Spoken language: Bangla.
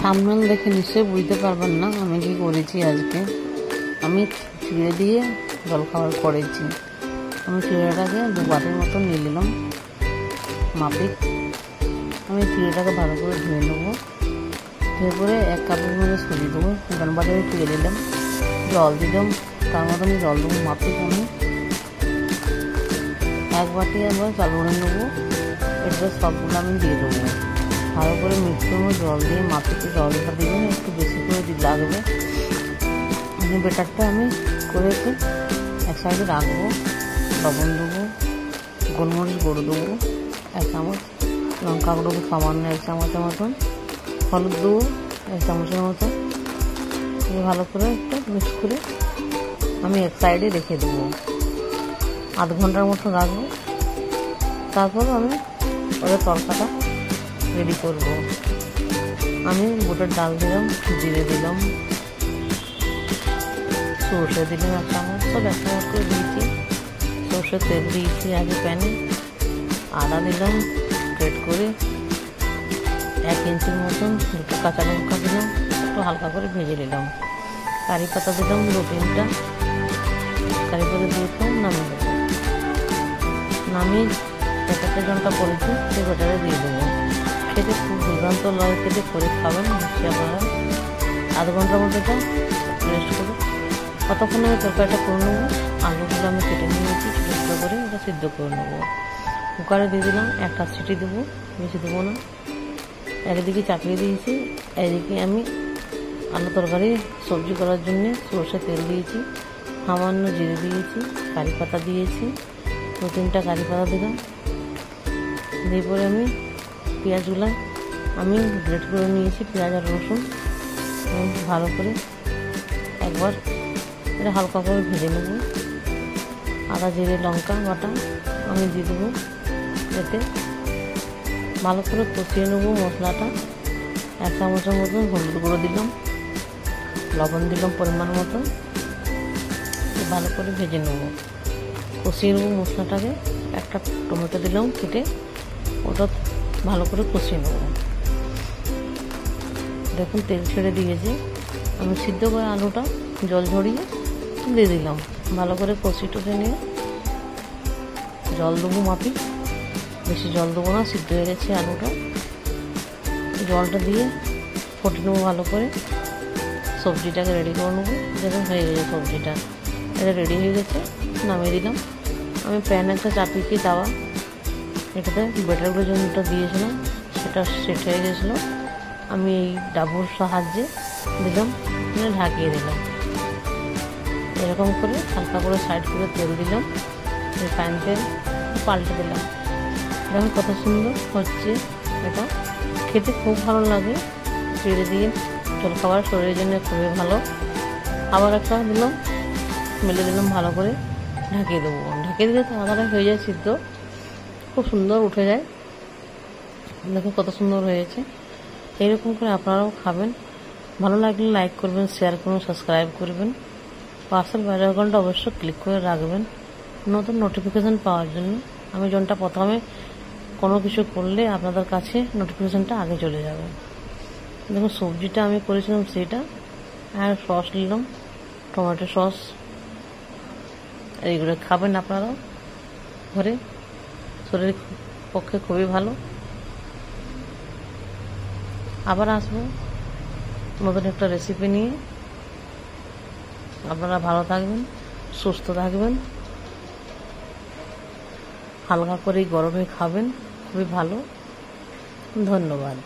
থাম্বনেল দেখে নিশ্চয়ই বুঝতে পারবেন না আমি কি করেছি। আজকে আমি চিড়ে দিয়ে জলখাবার করেছি। আমি চিড়েটাকে 2 বাটির মতো নিয়ে নিলাম মাপিক। আমি চিড়েটাকে ভালো করে ধুয়ে নেবো। ধুয়ে করে 1 কাপের মধ্যে সুজি দেবো। ডান বাটিতে চিড়ে দিলাম, জল দিলাম, তার মতো আমি জল দেবো মাপিক। আমি 1 বাটি আবার চাল করে নেবো। এটা সবগুলো আমি দিয়ে দেবো। ভালো করে মিক্স করবো, জল দিয়ে মাপিতে জলটা দেবেন, একটু বেশি করে লাগবে। আমি বেটারটা আমি করে এক সাইডে রাখবো। লবণ দেবো, গোলমরিচ গুঁড়ো দেবো 1 চামচ, লঙ্কা গুঁড়ো সামান্য 1 চামচের মতন, হলুদ দেবো 1 চামচের মতন। ভালো করে একটু মিক্স করে আমি এক সাইডে রেখে দেবো। আধ ঘন্টার মতো রাখবো। তারপর আমি ওদের তরকাটা রেডি করবো। আমি বুটের ডাল দিলাম, জিরে দিলাম, সর্ষে দিলাম 1 চামচ, সব 1 চামচ করে দিয়েছি। সর্ষের তেল দিয়েছি আগে প্যানে। আদা দিলাম গ্রেট করে, 1 ইঞ্চির মতন। 2টো কাঁচা লঙ্কা দিলাম, একটু হালকা করে ভেজে নিলাম। কারি পাতা দিলাম 2-3টা। কারি পাতা দিয়ে নামিয়ে দেবো। নামিয়ে ব্যাটারটা জলটা করেছি সেই ব্যাটারে দিয়ে দেবো। খেতে খুব দুর্দান্ত লাগে, খেতে করে খাবেন নিশ্চয়ই আপনারা। আধ ঘন্টার মধ্যে এটা রেস্ট করে কতক্ষণ আমি তরকারিটা করে নেবো। আলুগুলো আমি কেটে নিয়েছি, ছোটো ছোটো করে এটা সিদ্ধ করে নেবো। কুকারে দিয়ে দিলাম, 1টা সিটি দেবো, বেশি দেবো না। একদিকে চাপিয়ে দিয়েছি, এদিকে আমি আলু তরকারি সবজি করার জন্যে সরষে তেল দিয়েছি, সামান্য জিরে দিয়েছি, কারি পাতা দিয়েছি, 2-3টা কারি পাতা দিলাম। দিয়ে পরে আমি পেঁয়াজগুলো আমি গ্রেট করে নিয়েছি, পেঁয়াজ আর রসুন। ভালো করে একবার এটা হালকা করে ভেজে নেব। আদা জিরে লঙ্কা বাটা আমি দিয়ে দেবো। এতে ভালো করে কষিয়ে নেবো মশলাটা। 1 চামচের মতন হলুদ গুঁড়ো দিলাম, লবণ দিলাম পরিমাণ মতো। ভালো করে ভেজে নেব, কষিয়ে নেবো মশলাটাকে। 1টা টমেটো দিলাম কেটে, ওটা ভালো করে কষিয়ে নেব। দেখুন তেল ছেড়ে দিয়েছে। আমি সিদ্ধ করে আলুটা জল ঝরিয়ে দিয়ে দিলাম। ভালো করে কষি টষে নিয়ে জল দেবো মাপি, বেশি জল দেবো না, সিদ্ধ হয়ে গেছে আলুটা। জলটা দিয়ে ফুটে নেবো ভালো করে। সবজিটাকে রেডি করে নেবো। দেখুন হয়ে গেছে সবজিটা, এটা রেডি হয়ে গেছে, নামিয়ে দিলাম। আমি প্যান একটা চাপিয়ে তাওয়া, এটাতে ব্যাটারগুলো যেটা দিয়েছিলাম সেটা সেট হয়ে গেছিলো। আমি এই ডাবুর সাহায্যে দিলাম, ঢাকিয়ে দিলাম। এরকম করে হালকা করে সাইড করে তেল দিলাম, রিফাইন তেল পাল্টে দিলাম। দেখুন কত সুন্দর হচ্ছে। এটা খেতে খুব ভালো লাগে। চিড়ে দিয়ে জলখাবার শরীরের জন্য খুবই ভালো। আবার একটা দিলাম, মেলে দিলাম ভালো করে, ঢাকিয়ে দেবো। ঢাকিয়ে দিলে তাড়াতাড়ি হয়ে যায় সিদ্ধ, খুব সুন্দর উঠে যায়। দেখুন কত সুন্দর হয়েছে। এইরকম করে আপনারাও খাবেন। ভালো লাগলে লাইক করবেন, শেয়ার করবেন, সাবস্ক্রাইব করবেন। পাশের বেল আইকনটা অবশ্যই ক্লিক করে রাখবেন নতুন নোটিফিকেশান পাওয়ার জন্য। আমি যেটা প্রথমে কোনো কিছু করলে আপনাদের কাছে নোটিফিকেশানটা আগে চলে যাবে। দেখুন সবজিটা আমি করেছিলাম সেটা, আর সস নিলাম, টমেটো সস। এইগুলো খাবেন আপনারাও ঘরে, শরীরের পক্ষে খুবই ভালো। আবার আসবো নতুন একটা রেসিপি নিয়ে। আপনারা ভালো থাকবেন, সুস্থ থাকবেন। হালকা করে গরমে খাবেন, খুবই ভালো। ধন্যবাদ।